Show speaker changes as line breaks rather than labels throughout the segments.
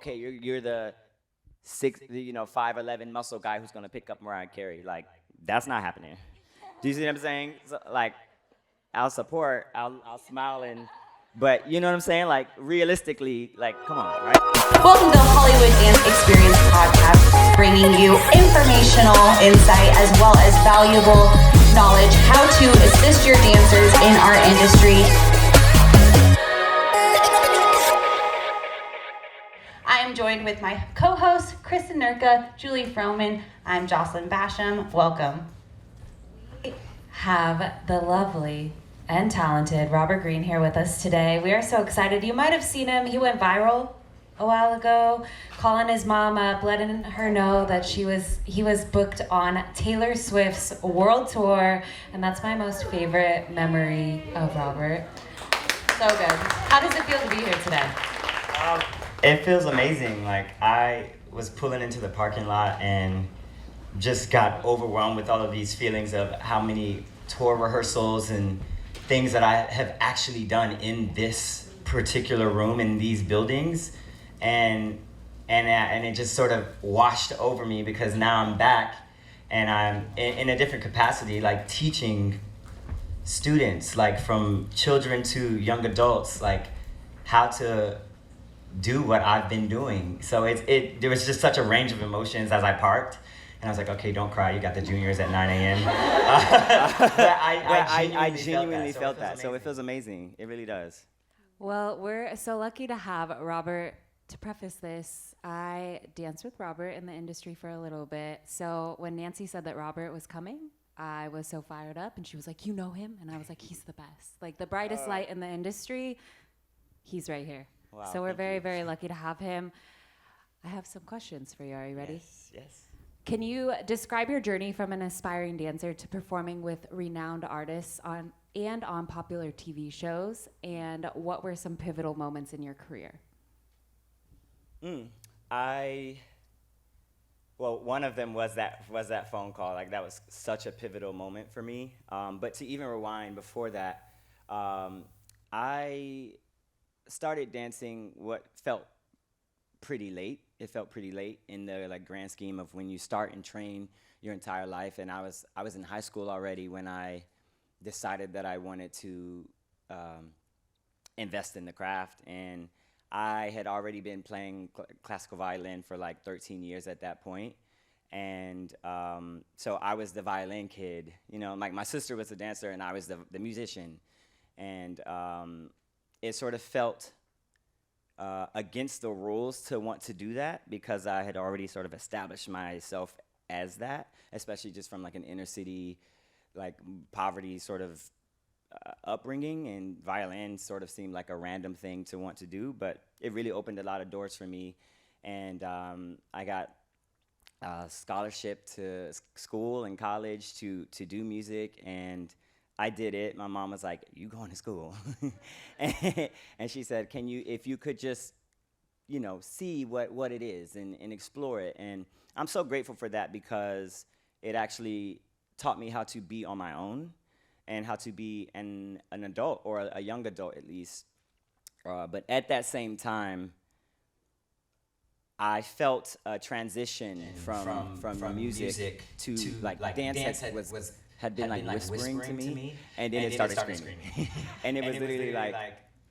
okay, you're the 5'11" muscle guy who's gonna pick up Mariah Carey. Like, that's not happening. Do you see what I'm saying? So, like, I'll support, I'll smile, but you know what I'm saying? Like, realistically, like, come on, right?
Welcome to the Hollywood Dance Experience podcast, bringing you informational insight as well as valuable knowledge how to assist your dancers in our industry. I am joined with my co-hosts, Kristen Nurka, Julie Froman. I'm Jocelyn Basham. Welcome.
We have the lovely and talented Robert Green here with us today. We are so excited. You might have seen him. He went viral a while ago, calling his mom up, letting her know that he was booked on Taylor Swift's world tour, and that's my most favorite memory of Robert. So good. How does it feel to be here today?
It feels amazing. Like, I was pulling into the parking lot and just got overwhelmed with all of these feelings of how many tour rehearsals and things that I have actually done in this particular room in these buildings, and it just sort of washed over me because now I'm back and I'm in a different capacity, like teaching students, like from children to young adults, like how to do what I've been doing. So there was just such a range of emotions as I parked. And I was like, okay, don't cry. You got the juniors at 9 a.m. I genuinely felt that. So it feels amazing. It really does.
Well, we're so lucky to have Robert. To preface this, I danced with Robert in the industry for a little bit. So when Nancy said that Robert was coming, I was so fired up. And she was like, you know him? And I was like, he's the best. Like, the brightest light in the industry, he's right here. Wow, so we're very, very lucky to have him. I have some questions for you. Are you ready?
Yes.
Can you describe your journey from an aspiring dancer to performing with renowned artists on popular TV shows, and what were some pivotal moments in your career?
One of them was that phone call. Like, that was such a pivotal moment for me. But to even rewind before that, I started dancing what felt pretty late. It felt pretty late in the grand scheme of when you start and train your entire life. And I was in high school already when I decided that I wanted to invest in the craft. And I had already been playing classical violin for like 13 years at that point. And so I was the violin kid, like my sister was the dancer and I was the musician. And it sort of felt against the rules to want to do that because I had already sort of established myself as that, especially just from like an inner city, like poverty sort of upbringing, and violin sort of seemed like a random thing to want to do, but it really opened a lot of doors for me. And I got a scholarship to school and college to do music, and I did it. My mom was like, you going to school? And she said, if you could just, see what it is and explore it. And I'm so grateful for that because it actually taught me how to be on my own and how to be an adult, or a young adult at least. But at that same time, I felt a transition from music to like dance had been like whispering to me, and then it started screaming. And it was literally like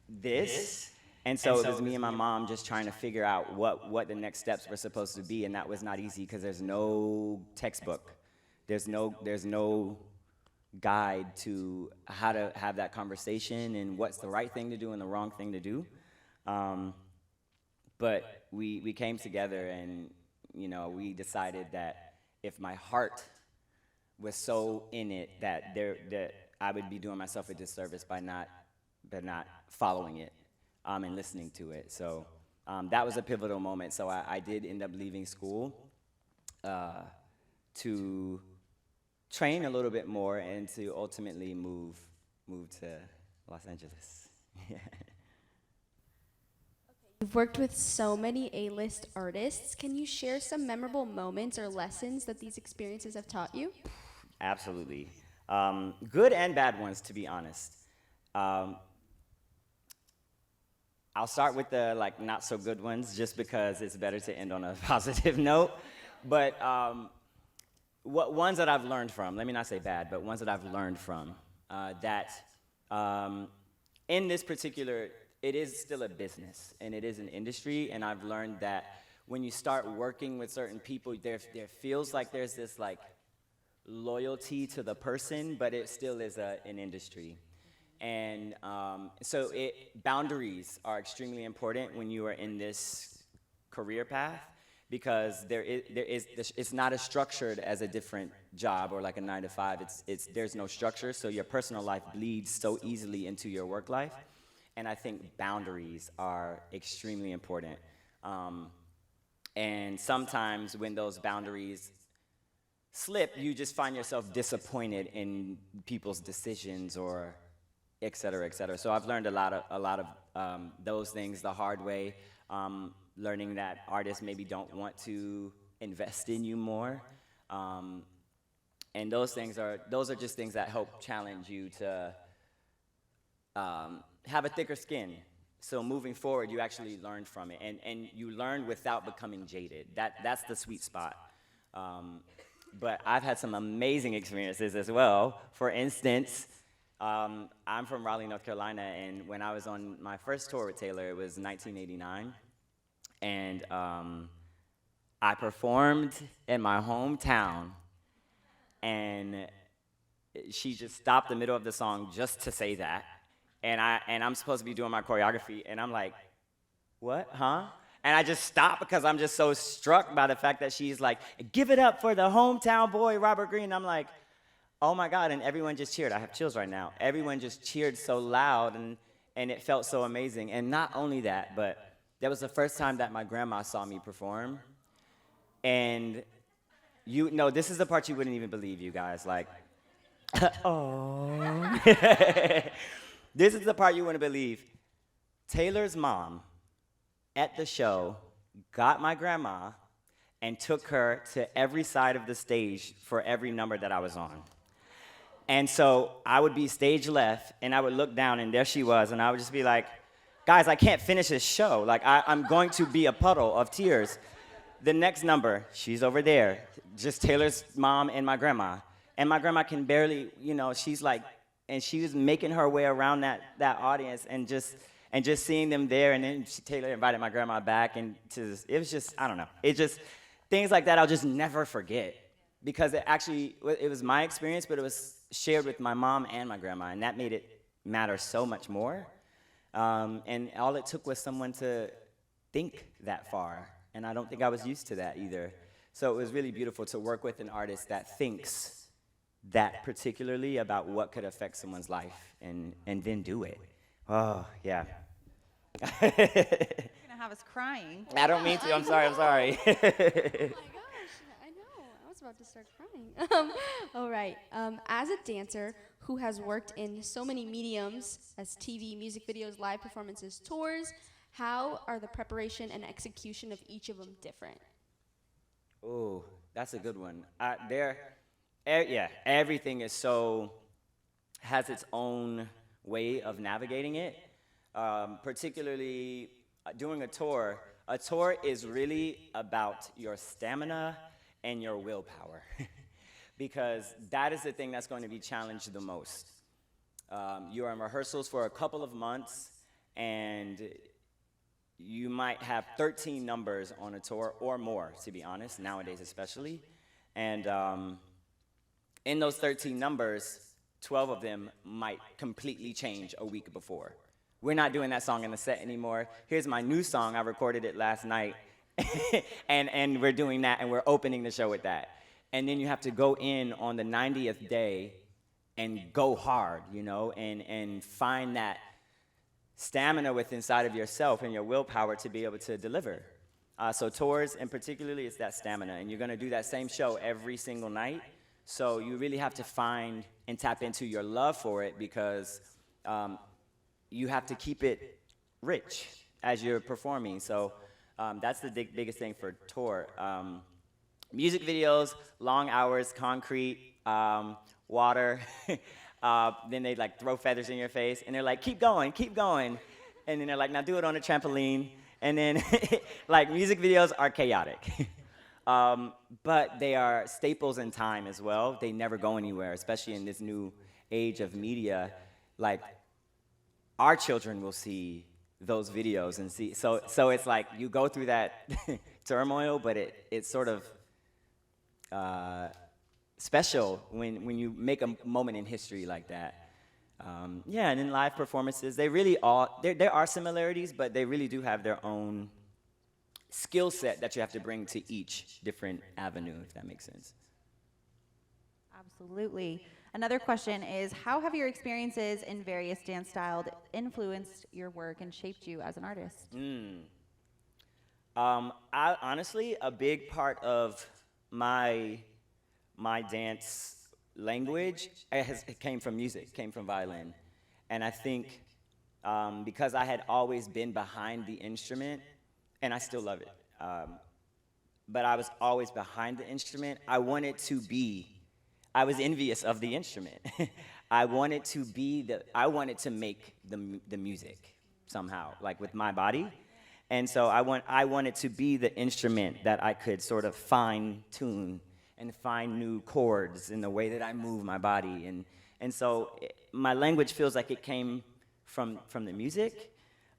this. And so it was me and my mom just trying to figure out what the next steps were supposed to be, and that was not easy because there's no textbook. There's no guide to how to have that conversation and what's the right thing to do and the wrong thing to do. But we came together and, we decided that if my heart was so in it that I would be doing myself a disservice by not following it and listening to it. So that was a pivotal moment. So I did end up leaving school to train a little bit more and to ultimately move to Los Angeles.
You've worked with so many A-list artists. Can you share some memorable moments or lessons that these experiences have taught you?
Absolutely. Good and bad ones, to be honest. I'll start with the like not so good ones, just because it's better to end on a positive note. But what ones that I've learned from, let me not say bad, but ones that I've learned from, that in this particular, it is still a business and it is an industry, and I've learned that when you start working with certain people, there feels like there's this like loyalty to the person, but it still is an industry. And so boundaries are extremely important when you are in this career path, because it's not as structured as a different job or like a 9 to 5. There's no structure, so your personal life bleeds so easily into your work life. And I think boundaries are extremely important. And sometimes when those boundaries slip, you just find yourself disappointed in people's decisions, or et cetera, et cetera. So I've learned a lot of those things the hard way. Learning that artists maybe don't want to invest in you more. And those are just things that help challenge you to have a thicker skin. So moving forward, you actually learn from it, and you learn without becoming jaded. That's the sweet spot. But I've had some amazing experiences as well. For instance, I'm from Raleigh, North Carolina, and when I was on my first tour with Taylor, it was 1989, and I performed in my hometown, and she just stopped the middle of the song just to say that. And I'm supposed to be doing my choreography, and I'm like, what, huh? And I just stopped because I'm just so struck by the fact that she's like, give it up for the hometown boy, Robert Green. I'm like, oh my God, and everyone just cheered. I have chills right now. Everyone just cheered so loud, and it felt so amazing. And not only that, but that was the first time that my grandma saw me perform. And this is the part you wouldn't even believe, you guys. Like, oh. This is the part you wouldn't believe. Taylor's mom at the show got my grandma and took her to every side of the stage for every number that I was on. And so I would be stage left, and I would look down, and there she was, and I would just be like, guys, I can't finish this show. Like, I'm going to be a puddle of tears. The next number, she's over there, just Taylor's mom and my grandma. And my grandma can barely, she's like, and she was making her way around that audience, and just seeing them there. And then Taylor invited my grandma back, and it was just, I don't know. It just, things like that I'll just never forget, because it was my experience, but it was shared with my mom and my grandma, and that made it matter so much more. And all it took was someone to think that far, and I don't think I was used to that either. So it was really beautiful to work with an artist that thinks that particularly about what could affect someone's life, and then do it. Oh, yeah.
You're gonna have us crying.
I don't mean to. I'm sorry.
Oh my gosh, I know. I was about to start crying. All right. As a dancer who has worked in so many mediums as TV, music videos, live performances, tours, how are the preparation and execution of each of them different?
Oh, that's a good one. Everything has its own way of navigating it. Particularly doing a tour. A tour is really about your stamina and your willpower, because that is the thing that's going to be challenged the most. You're in rehearsals for a couple of months, and you might have 13 numbers on a tour or more, to be honest, nowadays especially. And in those 13 numbers, 12 of them might completely change a week before. We're not doing that song in the set anymore. Here's my new song. I recorded it last night. and we're doing that, and we're opening the show with that. And then you have to go in on the 90th day and go hard, and find that stamina within inside of yourself and your willpower to be able to deliver. So tours, and particularly, it's that stamina. And you're going to do that same show every single night. So you really have to find and tap into your love for it, because you have to keep it rich as you're performing. So that's the biggest thing for tour. Music videos, long hours, concrete, water. Then they like throw feathers in your face, and they're like, keep going, keep going. and then they're like, now do it on a trampoline. And then, like, music videos are chaotic. But they are staples in time as well. They never go anywhere, especially in this new age of media. Like, our children will see those videos and see. So it's like you go through that turmoil, but it's sort of special when you make a moment in history like that. Yeah, and in live performances, they really all, there are similarities, but they really do have their own skill set that you have to bring to each different avenue, if that makes sense.
Absolutely. Another question is, how have your experiences in various dance styles influenced your work and shaped you as an artist?
I honestly, a big part of my dance language it came from music, came from violin. And I think because I had always been behind the instrument, and I still love it, but I was always behind the instrument, I was envious of the instrument. I wanted to make the music somehow, like with my body. And so I wanted to be the instrument that I could sort of fine tune and find new chords in the way that I move my body. And so my language feels like it came from the music.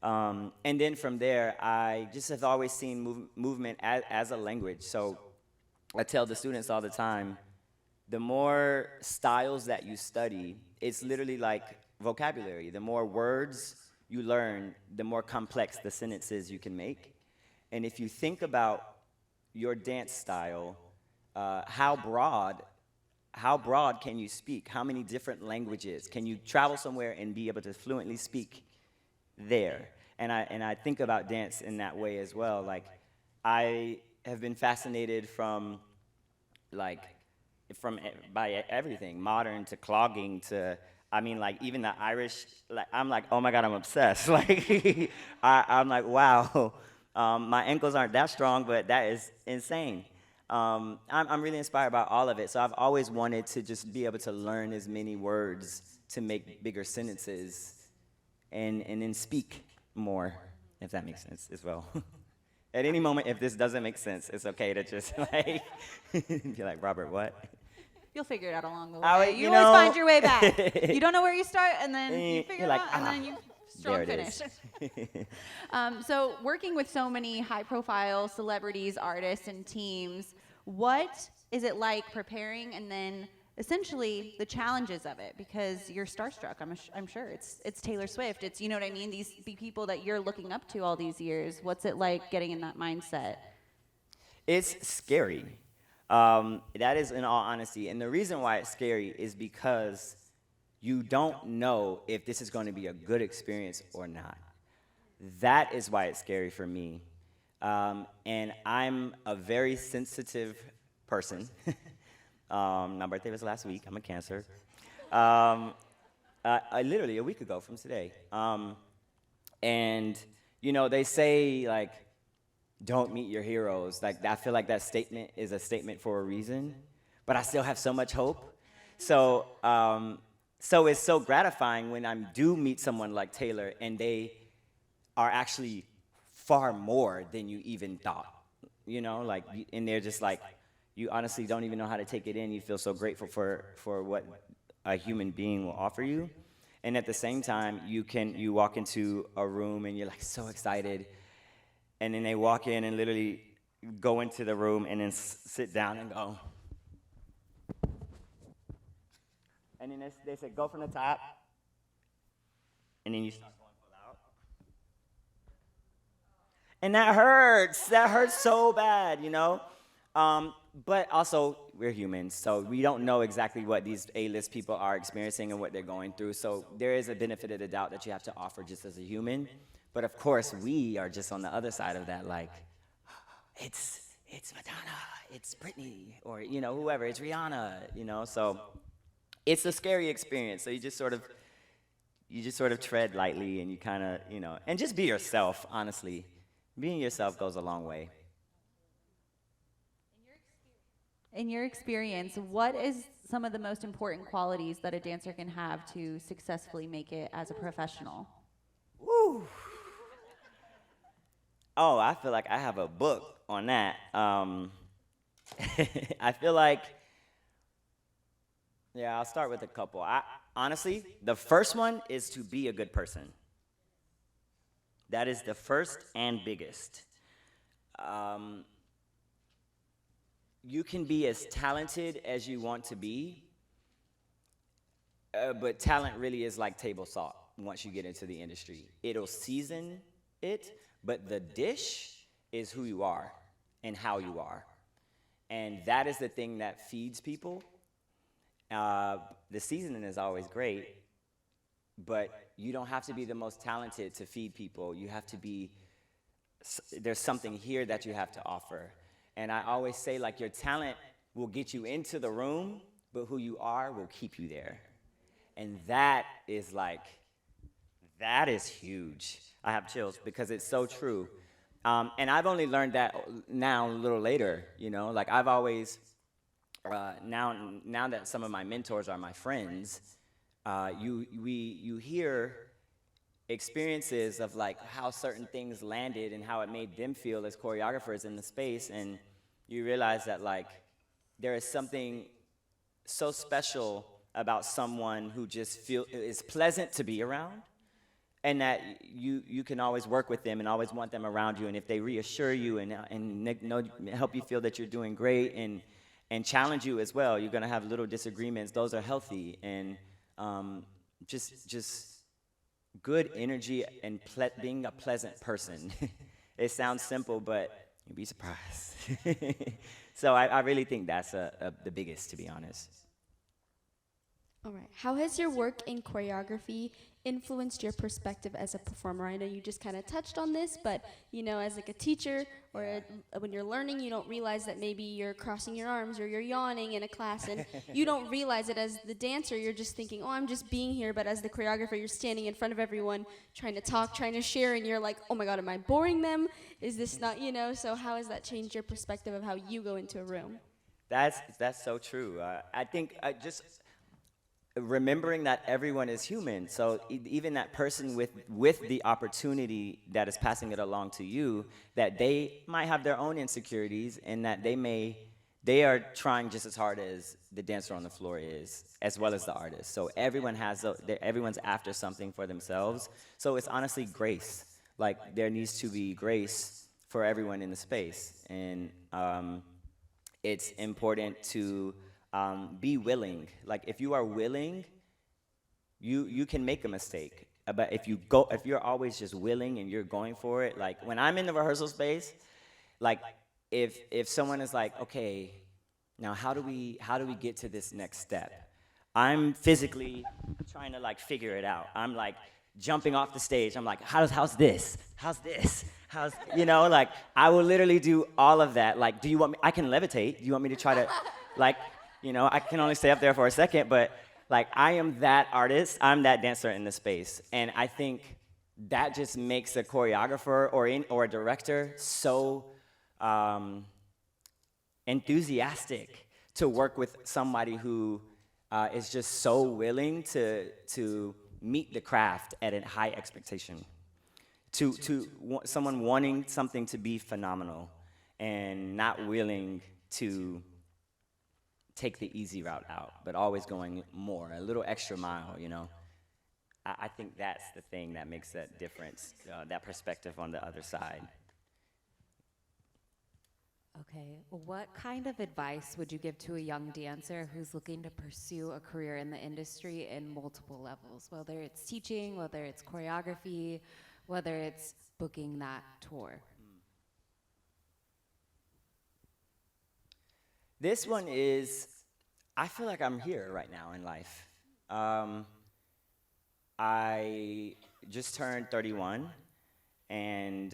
And then from there, I just have always seen movement as a language. So I tell the students all the time, the more styles that you study, it's literally like vocabulary. The more words you learn, the more complex the sentences you can make. And if you think about your dance style, how broad can you speak? How many different languages? Can you travel somewhere and be able to fluently speak there? And I think about dance in that way as well. Like, I have been fascinated by everything, modern to clogging to, I mean, like, even the Irish, like, I'm like, oh my God, I'm obsessed. Like, I'm like, wow, my ankles aren't that strong, but that is insane. I'm really inspired by all of it. So I've always wanted to just be able to learn as many words to make bigger sentences and then speak more, if that makes sense as well. At any moment, if this doesn't make sense, it's okay to just like be like, Robert, what?
You'll figure it out along the way. You always find your way back. You don't know where you start, and then you figure it out, and then you strong finish. So working with so many high-profile celebrities, artists, and teams, what is it like preparing, and then essentially the challenges of it? Because you're starstruck, I'm sure. It's Taylor Swift. It's, you know what I mean? These people that you're looking up to all these years. What's it like getting in that mindset?
It's scary. That is in all honesty. And the reason why it's scary is because you don't know if this is going to be a good experience or not. That is why it's scary for me. And I'm a very sensitive person. My birthday was last week. I'm a Cancer. Literally a week ago from today. And, you know, they say, like, don't meet your heroes. Like, I feel like that statement is a statement for a reason, but I still have so much hope. So it's so gratifying when I do meet someone like Taylor and they are actually far more than you even thought, you know, like, and they're just like, you honestly don't even know how to take it in. You feel so grateful for what a human being will offer you. And at the same time, you walk into a room and you're like so excited. And then they walk in and literally go into the room and then sit down and go. And then they say, go from the top. And then you start going full out. And that hurts. That hurts so bad, you know? But also, we're humans, so we don't know exactly what these A-list people are experiencing and what they're going through. So there is a benefit of the doubt that you have to offer just as a human. But of course, we are just on the other side of that, like, it's Madonna, it's Britney, or, you know, whoever, it's Rihanna, you know? So it's a scary experience. So you just sort of tread lightly, and you kind of, you know, and just be yourself, honestly. Being yourself goes a long way.
In your experience, what is some of the most important qualities that a dancer can have to successfully make it as a professional?
Woo. Oh, I feel like I have a book on that. I feel like, yeah, I'll start with a couple. Honestly, the first one is to be a good person. That is the first and biggest. You can be as talented as you want to be, but talent really is like table salt once you get into the industry. It'll season it, but the dish is who you are and how you are. And that is the thing that feeds people. The seasoning is always great, but you don't have to be the most talented to feed people. You have to be, there's something here that you have to offer. And I always say, like, your talent will get you into the room, but who you are will keep you there. And that is like, that is huge. I have chills because it's so true. And I've only learned that now a little later, you know, like I've always, now that some of my mentors are my friends, you hear experiences of like how certain things landed and how it made them feel as choreographers in the space, and you realize that like there is something so special about someone who just is pleasant to be around, and that you can always work with them and always want them around you, and if they reassure you and help you feel that you're doing great and challenge you as well, you're gonna have little disagreements. Those are healthy, and just good energy and being a pleasant person. It sounds simple, but you'd be surprised. So I really think that's the biggest, to be honest.
All right. How has your work in choreography influenced your perspective as a performer? I know you just kind of touched on this, but you know, as like a teacher or when you're learning, you don't realize that maybe you're crossing your arms or you're yawning in a class, and you don't realize it as the dancer. You're just thinking, oh, I'm just being here. But as the choreographer, you're standing in front of everyone, trying to talk, trying to share, and you're like, oh my God, am I boring them? Is this not, you know? So how has that changed your perspective of how you go into a room?
That's so true. I think just remembering that everyone is human, so even that person with the opportunity that is passing it along to you, that they might have their own insecurities, and that they are trying just as hard as the dancer on the floor is, as well as the artist. So everyone's after something for themselves. So it's honestly grace. Like, there needs to be grace for everyone in the space, and it's important to be willing. Like, if you are willing, you can make a mistake. But if you're always just willing and you're going for it, like when I'm in the rehearsal space, like if someone is like, okay, now how do we get to this next step? I'm physically trying to like figure it out. I'm like jumping off the stage. I'm like, how's this? You know, like I will literally do all of that. Like, do you want me? I can levitate. Do you want me to try to, like, you know, I can only stay up there for a second, but like I am that artist, I'm that dancer in the space. And I think that just makes a choreographer or a director so enthusiastic to work with somebody who is just so willing to meet the craft at a high expectation. Someone wanting something to be phenomenal and not willing to take the easy route out, but always going more, a little extra mile, you know. I think that's the thing that makes that difference, that perspective on the other side.
Okay, what kind of advice would you give to a young dancer who's looking to pursue a career in the industry in multiple levels, whether it's teaching, whether it's choreography, whether it's booking that tour?
This one is, I feel like I'm here right now in life. I just turned 31, and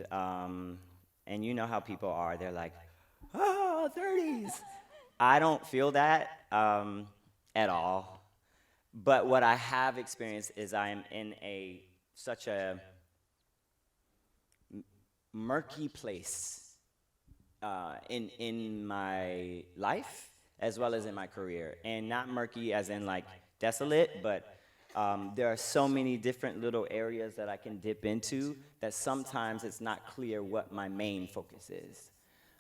you know how people are. They're like, oh, 30s. I don't feel that at all. But what I have experienced is I am in such a murky place in my life as well as in my career, and not murky as in like desolate, but there are so many different little areas that I can dip into that sometimes it's not clear what my main focus is.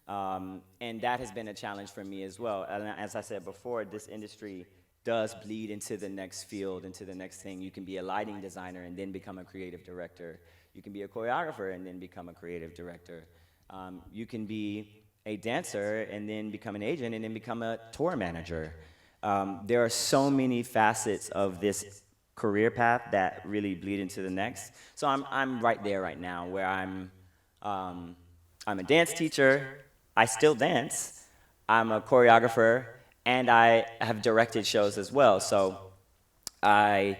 And that has been a challenge for me as well. And as I said before, this industry does bleed into the next field, into the next thing. You can be a lighting designer and then become a creative director. You can be a choreographer and then become a creative director. You can be a dancer and then become an agent and then become a tour manager. There are so many facets of this career path that really bleed into the next. So I'm right there right now where I'm a dance teacher. I still dance. I'm a choreographer, and I have directed shows as well. So the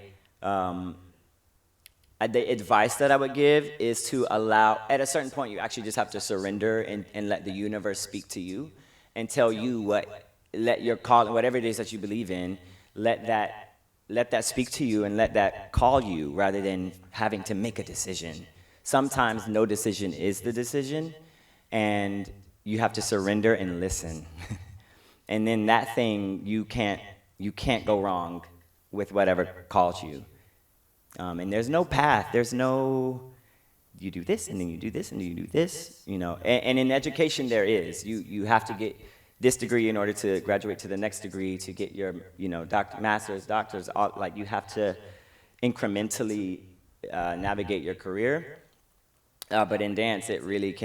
advice that I would give is to allow, at a certain point, you actually just have to surrender and let the universe speak to you and tell you let your call, whatever it is that you believe in, let that speak to you and let that call you rather than having to make a decision. Sometimes no decision is the decision, and you have to surrender and listen. And then that thing, you can't go wrong with whatever calls you. And there's no path. There's no, you do this, and then you do this, and then you do this, you know. And in education, there is. You have to get this degree in order to graduate to the next degree, to get your, you know, master's, doctors, like you have to incrementally navigate your career. But in dance, it really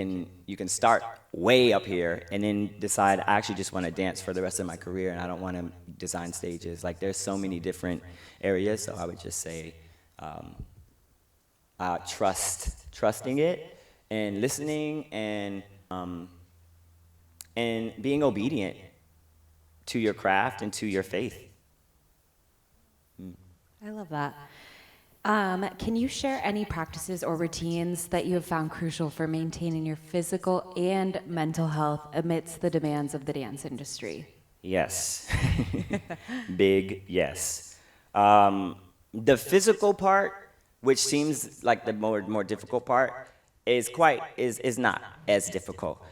you can start way up here and then decide, I actually just want to dance for the rest of my career and I don't want to design stages. Like, there's so many different areas, so I would just say trusting it and listening and being obedient to your craft and to your faith.
I love that. Can you share any practices or routines that you have found crucial for maintaining your physical and mental health amidst the demands of the dance industry?
Yes. Big yes. The physical part, which seems like the more difficult part, is not as difficult.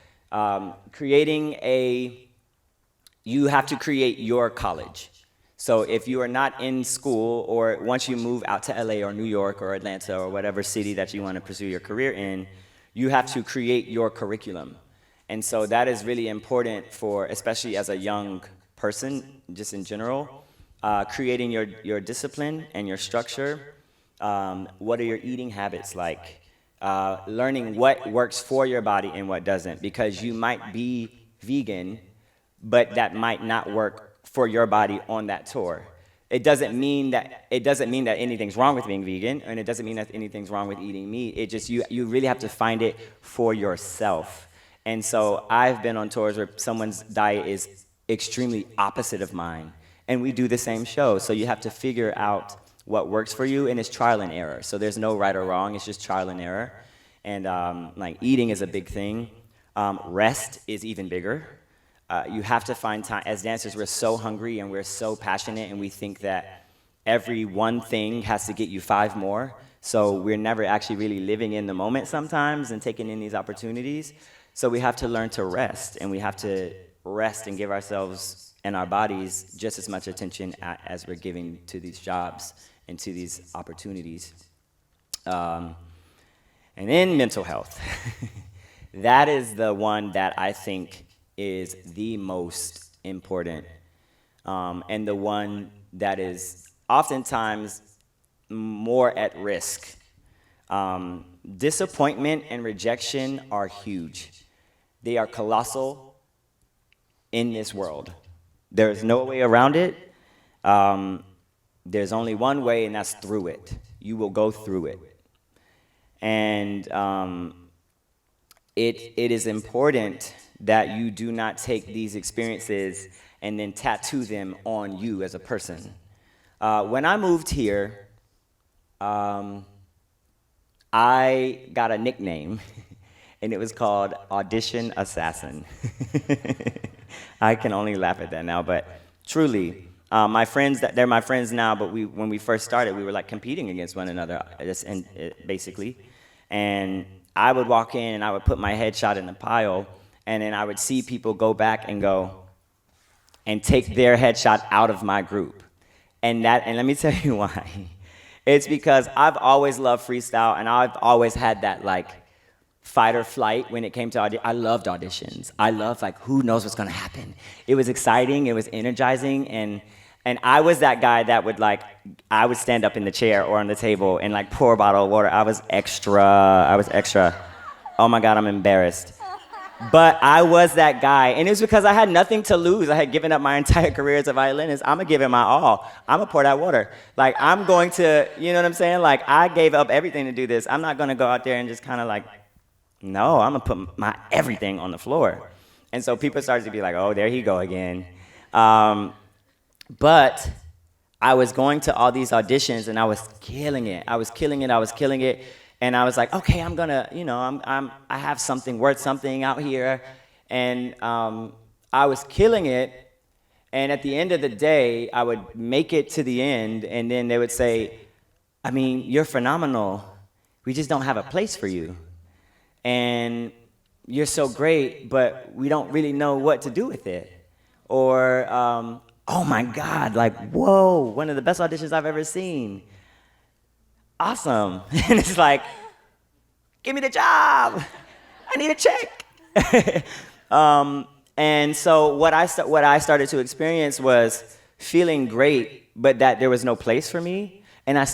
You have to create your college. So if you are not in school, or once you move out to LA or New York or Atlanta or whatever city that you want to pursue your career in, you have to create your curriculum. And so that is really important for, especially as a young person, just in general, creating your discipline and your structure. What are your eating habits like? Learning what works for your body and what doesn't, because you might be vegan, but that might not work for your body on that tour. It doesn't mean that anything's wrong with being vegan, and it doesn't mean that anything's wrong with eating meat. It just, you really have to find it for yourself. And so I've been on tours where someone's diet is extremely opposite of mine, and we do the same show. So you have to figure out what works for you, and it's trial and error. So there's no right or wrong, it's just trial and error. And like, eating is a big thing. Rest is even bigger. You have to find time. As dancers, we're so hungry and we're so passionate, and we think that every one thing has to get you 5 more. So we're never actually really living in the moment sometimes and taking in these opportunities. So we have to learn to rest, and we have to rest and give ourselves and our bodies just as much attention as we're giving to these jobs and to these opportunities. And then mental health. That is the one that I think is the most important, and the one that is oftentimes more at risk. Disappointment and rejection are huge. They are colossal in this world. There's no way around it. There's only one way, and that's through it. You will go through it. And it is important that you do not take these experiences and then tattoo them on you as a person. When I moved here, I got a nickname, and it was called Audition Assassin. I can only laugh at that now, but truly, my friends, they're my friends now, but when we first started, we were like competing against one another, basically. And I would walk in and I would put my headshot in the pile, and then I would see people go back and take their headshot out of my group. And let me tell you why. It's because I've always loved freestyle, and I've always had that like fight or flight when it came to I loved auditions. I loved like who knows what's gonna happen. It was exciting, it was energizing, and I was that guy that would like I would stand up in the chair or on the table and like pour a bottle of water. I was extra. Oh my God, I'm embarrassed. But I was that guy, and it was because I had nothing to lose. I had given up my entire career as a violinist. I'm gonna give it my all. I'm gonna pour that water. Like, I'm going to, you know what I'm saying? Like, I gave up everything to do this. I'm not gonna go out there and just kind of like, no, I'm gonna put my everything on the floor. And so people started to be like, oh, there he go again. But I was going to all these auditions, and I was killing it. I was killing it. And I was like, okay, I'm gonna, you know, I have something worth something out here, and I was killing it. And at the end of the day, I would make it to the end, and then they would say, I mean, you're phenomenal. We just don't have a place for you, and you're so great, but we don't really know what to do with it. Or, oh my God, like, whoa, one of the best auditions I've ever seen. Awesome. And it's like, give me the job. I need a check. And so what I started to experience was feeling great, but that there was no place for me. And that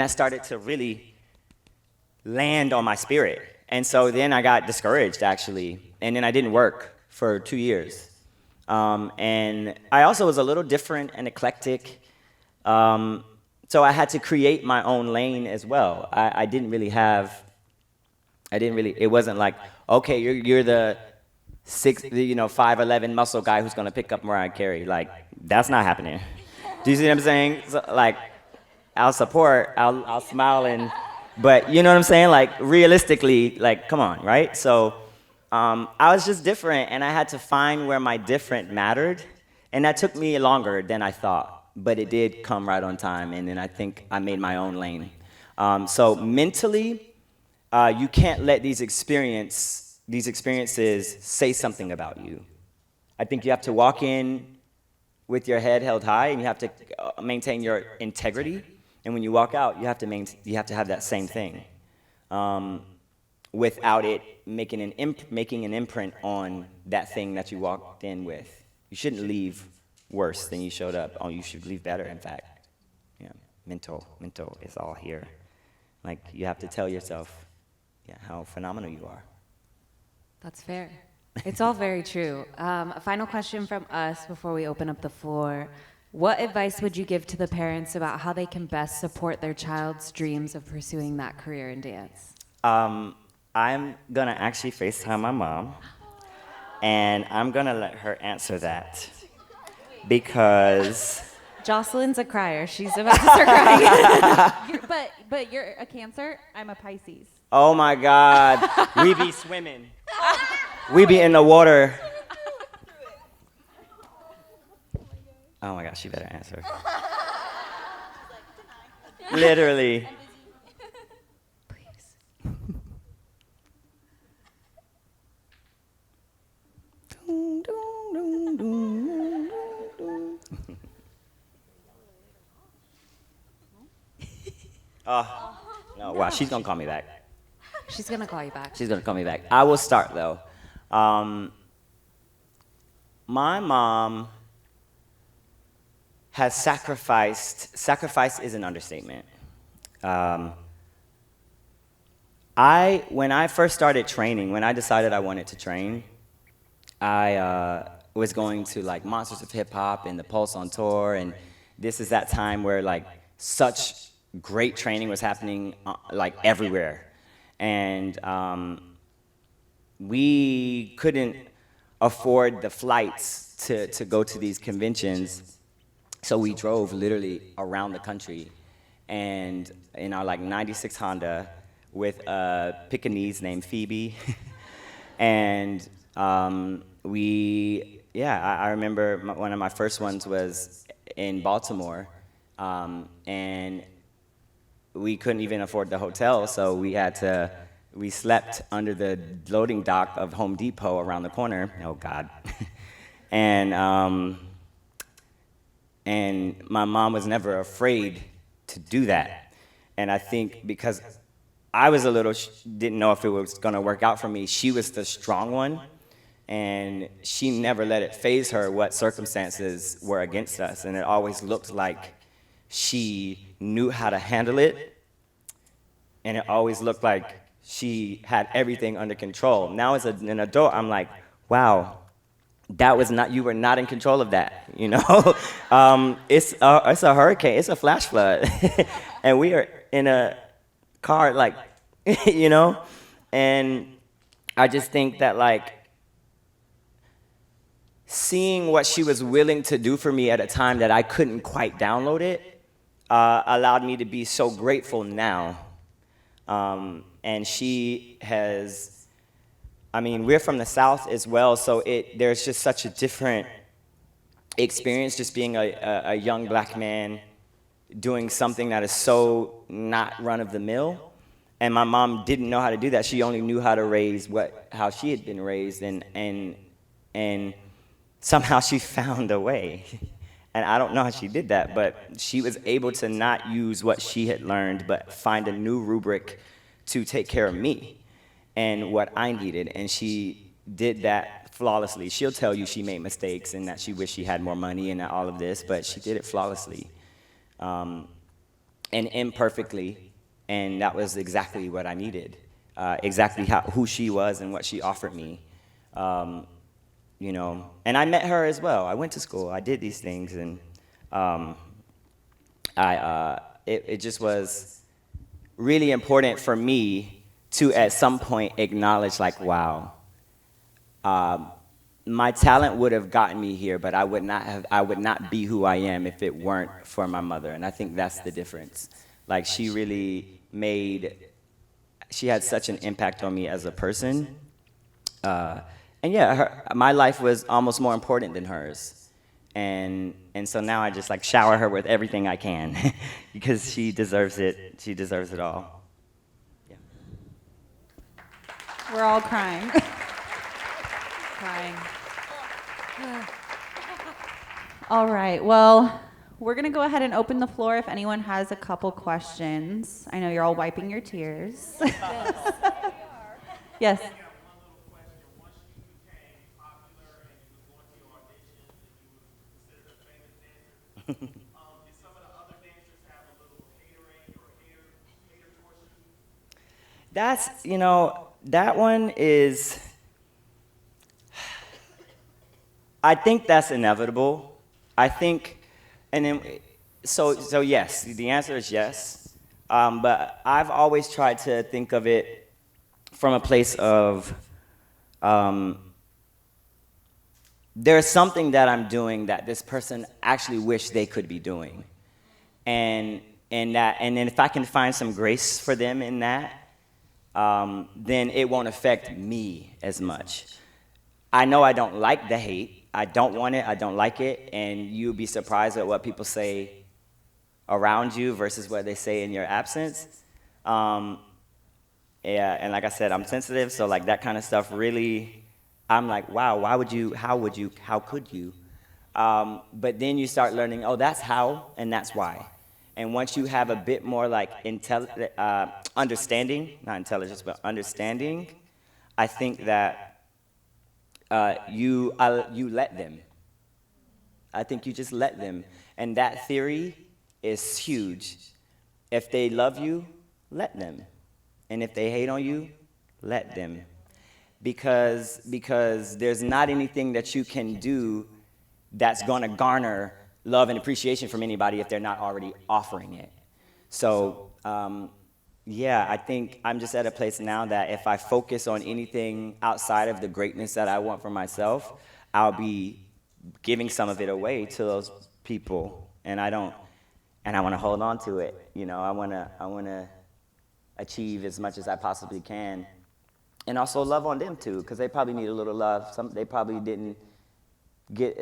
started to really land on my spirit. And so then I got discouraged, actually. And then I didn't work for 2 years. And I also was a little different and eclectic. So I had to create my own lane as well. It wasn't like, okay, you're the 5'11" muscle guy who's gonna pick up Mariah Carey. Like, that's not happening. Do you see what I'm saying? So, like, I'll support, I'll smile, but you know what I'm saying? Like, realistically, like, come on, right? So I was just different, and I had to find where my different mattered, and that took me longer than I thought. But it did come right on time, and then I think I made my own lane. So mentally, you can't let these experiences say something about you. I think you have to walk in with your head held high, and you have to maintain your integrity. And when you walk out, you have to have that same thing, without it making an imprint on that thing that you walked in with. You shouldn't leave worse than you showed up. Oh, you should leave better, in fact. Yeah, mental is all here. Like, you have to tell yourself, yeah, how phenomenal you are.
That's fair. It's all very true. A final question from us before we open up the floor. What advice would you give to the parents about how they can best support their child's dreams of pursuing that career in dance?
I'm gonna actually FaceTime my mom, and I'm gonna let her answer that. Because
Jocelyn's a crier. She's about to start crying. but you're a Cancer. I'm a Pisces.
Oh my God, we be swimming. We be in the water. Oh my gosh, she better answer. Literally. No, wow, she's gonna call me back.
She's gonna call you back.
She's gonna call me back. I will start though. My mom has sacrifice is an understatement. When I first started training, when I decided I wanted to train, I was going to like Monsters of Hip Hop and the Pulse on tour, and this is that time where like such great training was happening like everywhere. And we couldn't afford the flights to go to these conventions, so we drove literally around the country, and in our like 96 Honda with a Pekingese named Phoebe. And I remember one of my first ones was in Baltimore, and we couldn't even afford the hotel, so we slept under the loading dock of Home Depot around the corner. Oh God. And my mom was never afraid to do that. And I think because I was a little, didn't know if it was going to work out for me, she was the strong one. And she never let it faze her what circumstances were against us. And it always looked like she knew how to handle it. And it always looked like she had everything under control. Now as an adult, I'm like, wow, that was not, you were not in control of that, you know? It's a hurricane, it's a flash flood. And we are in a car, like, you know? And I just think that, like, seeing what she was willing to do for me at a time that I couldn't quite download it allowed me to be so grateful now. And she has, I mean, we're from the South as well, so there's just such a different experience just being a young black man doing something that is so not run-of-the-mill. And my mom didn't know how to do that. She only knew how to raise how she had been raised, and somehow she found a way. And I don't know how she did that, but she was able to not use what she had learned, but find a new rubric to take care of me and what I needed. And she did that flawlessly. She'll tell you she made mistakes and that she wished she had more money and all of this, but she did it flawlessly and imperfectly. And that was exactly what I needed, exactly who she was and what she offered me. You know, and I met her as well. I went to school. I did these things, and it just was really important for me to, at some point, acknowledge, like, wow, my talent would have gotten me here, but I would not be who I am if it weren't for my mother. And I think that's the difference. Like, she really she had such an impact on me as a person. And yeah, my life was almost more important than hers. And so now I just like shower her with everything I can because she deserves it. She deserves it all. Yeah.
We're all crying. Crying. All right, well, we're gonna go ahead and open the floor if anyone has a couple questions. I know you're all wiping your tears. Yes.
That's, you know, that one is, I think that's inevitable. I think, and then, so yes, the answer is yes. But I've always tried to think of it from a place of, there's something that I'm doing that this person actually wished they could be doing. And then if I can find some grace for them in that, then it won't affect me as much. I know I don't like the hate. I don't want it. I don't like it. And you'll be surprised at what people say around you versus what they say in your absence. Yeah, and like I said, I'm sensitive, so like that kind of stuff really, I'm like, wow, why would you, how could you? But then you start learning, oh, that's how and that's why. And once you have a bit more like understanding, not intelligence, but understanding, I think that you let them. I think you just let them. And that theory is huge. If they love you, let them. And if they hate on you, let them. Because there's not anything that you can do that's gonna garner love and appreciation from anybody if they're not already offering it. So, yeah, I think I'm just at a place now that if I focus on anything outside of the greatness that I want for myself, I'll be giving some of it away to those people, and I want to hold on to it. You know, I want to achieve as much as I possibly can, and also love on them too, because they probably need a little love. They probably didn't get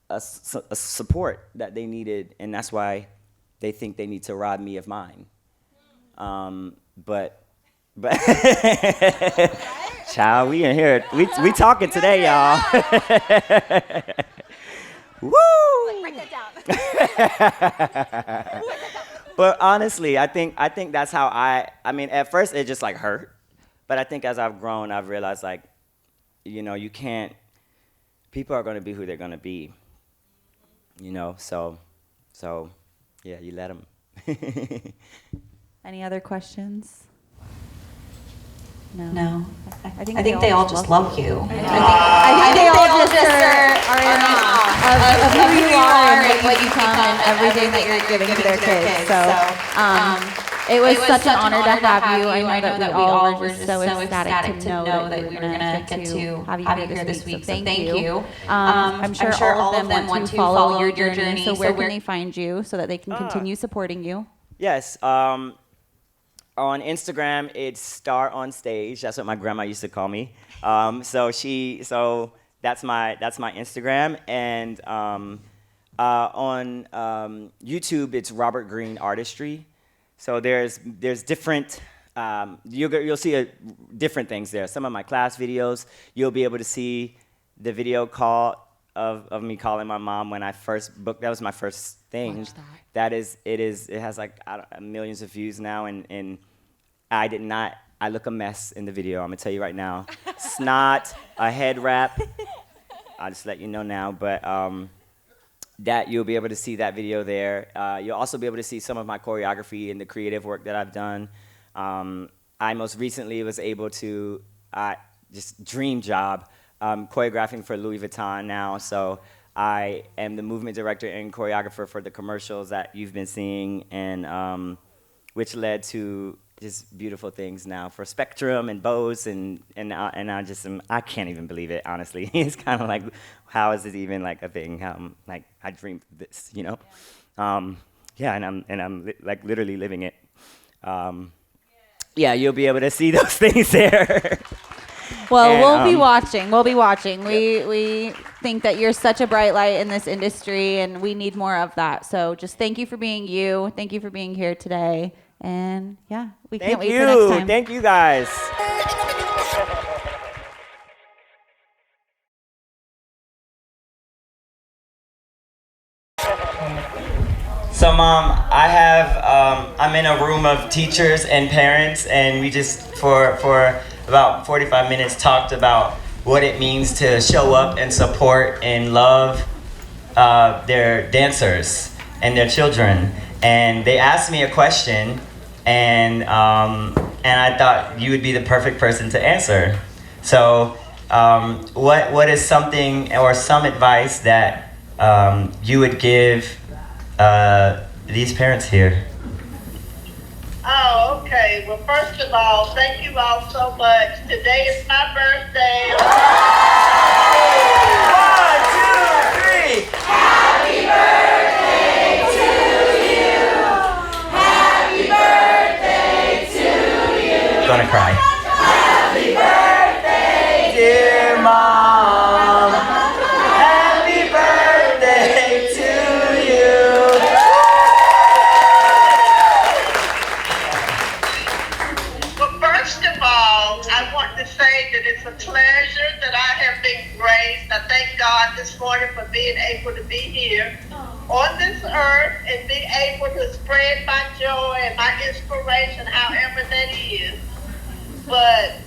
a support that they needed, and that's why they think they need to rob me of mine. But child, we in here. We talking today, y'all. Woo!
Break that down.
But honestly, I think that's how I mean, at first it just like hurt, but I think as I've grown, I've realized like, you know, you can't. People are going to be who they're going to be. You know, so yeah, you let them.
Any other questions?
No.
I
think they all just love you.
I think they all just are in awe of who you are and what you become and everything that you're giving to their kids. So it was such an honor to have you. I know that we all were just so ecstatic to know that we were going to get to have you here this week. So thank you. I'm sure all of them want to follow your journey. So where can they find you so that they can continue supporting you?
Yes. On Instagram, it's Star on Stage. That's what my grandma used to call me. So that's my Instagram, and on YouTube, it's Robert Green Artistry. So there's different. You'll see different things there. Some of my class videos, you'll be able to see the video call of me calling my mom when I first booked. That was my first thing.
Watch that.
It has like millions of views now, and I did not. I look a mess in the video. I'm gonna tell you right now. Snot, a head wrap. I'll just let you know now, but that you'll be able to see that video there. You'll also be able to see some of my choreography and the creative work that I've done. I most recently was able to just dream job choreographing for Louis Vuitton now. So I am the movement director and choreographer for the commercials that you've been seeing, and which led to just beautiful things now for Spectrum and Bose, and I can't even believe it, honestly. It's kind of like, how is this even like a thing? Like I dreamed this, you know? Yeah, and I'm like literally living it. Yeah, you'll be able to see those things there.
Well,
and,
we'll be watching. We'll be watching. We think that you're such a bright light in this industry, and we need more of that. So just thank you for being you. Thank you for being here today. And yeah, we can't wait for next time.
Thank you, guys. So, Mom, I'm in a room of teachers and parents, and we just, for about 45 minutes, talked about what it means to show up and support and love their dancers and their children. And they asked me a question, and I thought you would be the perfect person to answer. So, what is something or some advice that you would give these parents here?
Oh, okay. Well, first of all, thank you all so much. Today is my birthday.
1, 2, 3.
Happy birthday to you. Happy birthday to you.
Gonna cry.
Happy birthday,
Dear Mom, happy birthday to you.
Well, first of all, I want to say that it's a pleasure that I have been graced. I thank God this morning for being able to be here on this earth and be able to spread my joy and my inspiration, however that is. But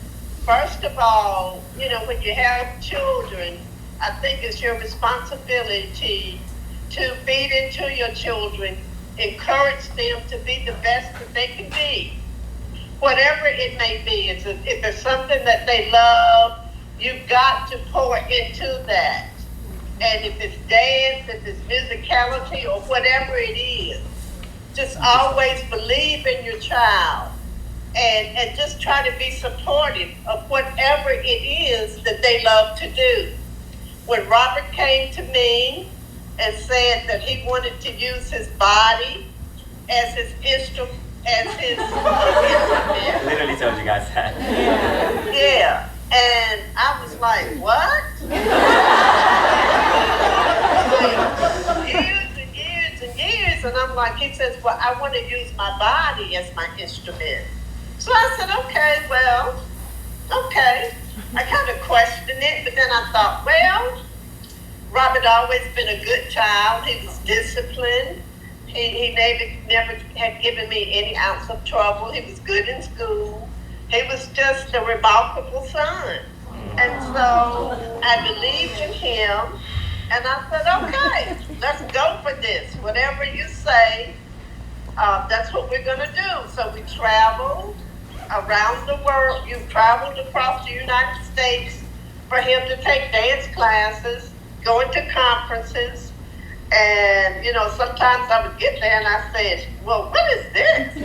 first of all, you know, when you have children, I think it's your responsibility to feed into your children, encourage them to be the best that they can be. Whatever it may be, if it's something that they love, you've got to pour into that. And if it's dance, if it's musicality, or whatever it is, just always believe in your child. And just try to be supportive of whatever it is that they love to do. When Robert came to me and said that he wanted to use his body as his instrument,
I literally told you guys that.
yeah, and I was like, what? Years and years and years, and I'm like, he says, well, I want to use my body as my instrument. So I said, okay. I kind of questioned it, but then I thought, well, Robert always been a good child. He was disciplined. He never had given me any ounce of trouble. He was good in school. He was just a remarkable son. And so I believed in him, and I said, okay, let's go for this. Whatever you say, that's what we're going to do. So we traveled around the world. You traveled across the United States for him to take dance classes, going to conferences. And, you know, sometimes I would get there and I said, well, what is this?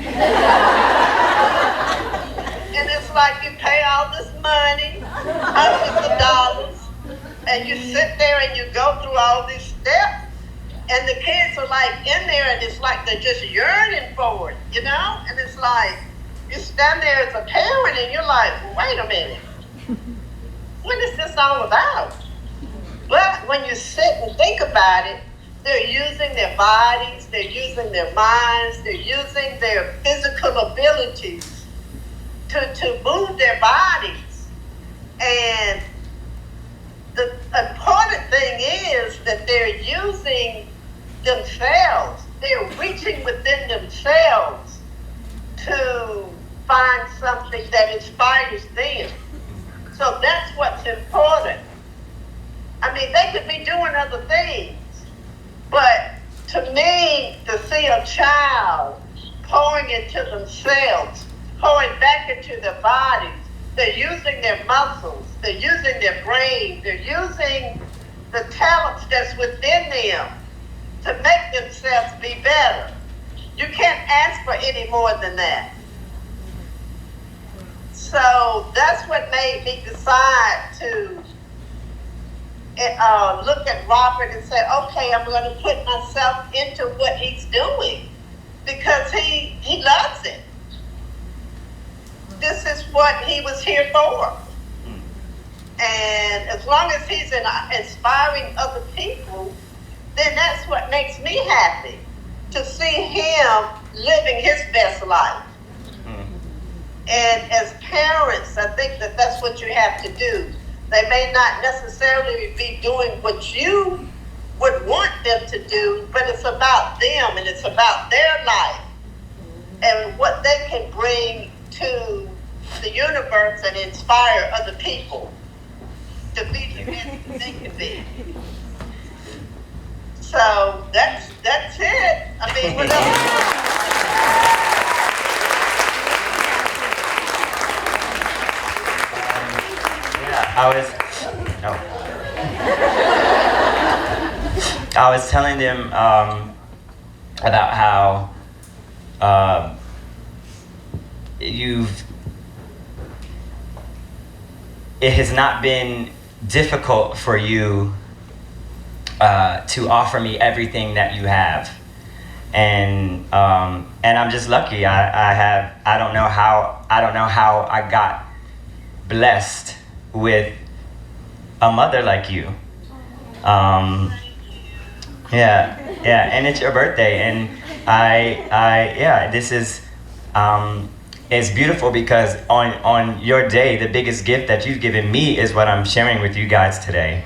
And it's like you pay all this money, hundreds of dollars, and you sit there and you go through all these steps, and the kids are like in there, and it's like they're just yearning for it, you know? And it's like, you stand there as a parent and you're like, wait a minute, what is this all about? But when you sit and think about it, they're using their bodies, they're using their minds, they're using their physical abilities to move their bodies. And the important thing is that they're using themselves, they're reaching within themselves to find something that inspires them. So that's what's important. I mean, they could be doing other things, but to me, to see a child pouring into themselves, pouring back into their bodies, they're using their muscles, they're using their brain, they're using the talents that's within them to make themselves be better. You can't ask for any more than that. So that's what made me decide to look at Robert and say, okay, I'm going to put myself into what he's doing because he loves it. This is what he was here for. And as long as he's inspiring other people, then that's what makes me happy, to see him living his best life. And as parents, I think that that's what you have to do. They may not necessarily be doing what you would want them to do, but it's about them and it's about their life and what they can bring to the universe and inspire other people to be the best they can be. So that's it. I mean, what else?
I was telling them about how it has not been difficult for you to offer me everything that you have, and I'm just lucky. I don't know how I got blessed with a mother like you. Yeah, and it's your birthday, and this is it's beautiful because on your day, the biggest gift that you've given me is what I'm sharing with you guys today.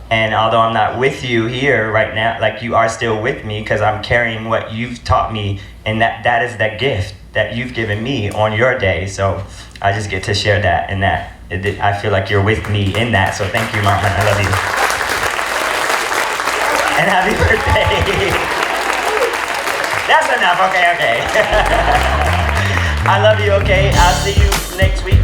And although I'm not with you here right now, like you are still with me because I'm carrying what you've taught me, and that is that gift that you've given me on your day. So I just get to share that, and that I feel like you're with me in that. So thank you, Mama. I love you. And happy birthday. That's enough. Okay. I love you. Okay. I'll see you next week.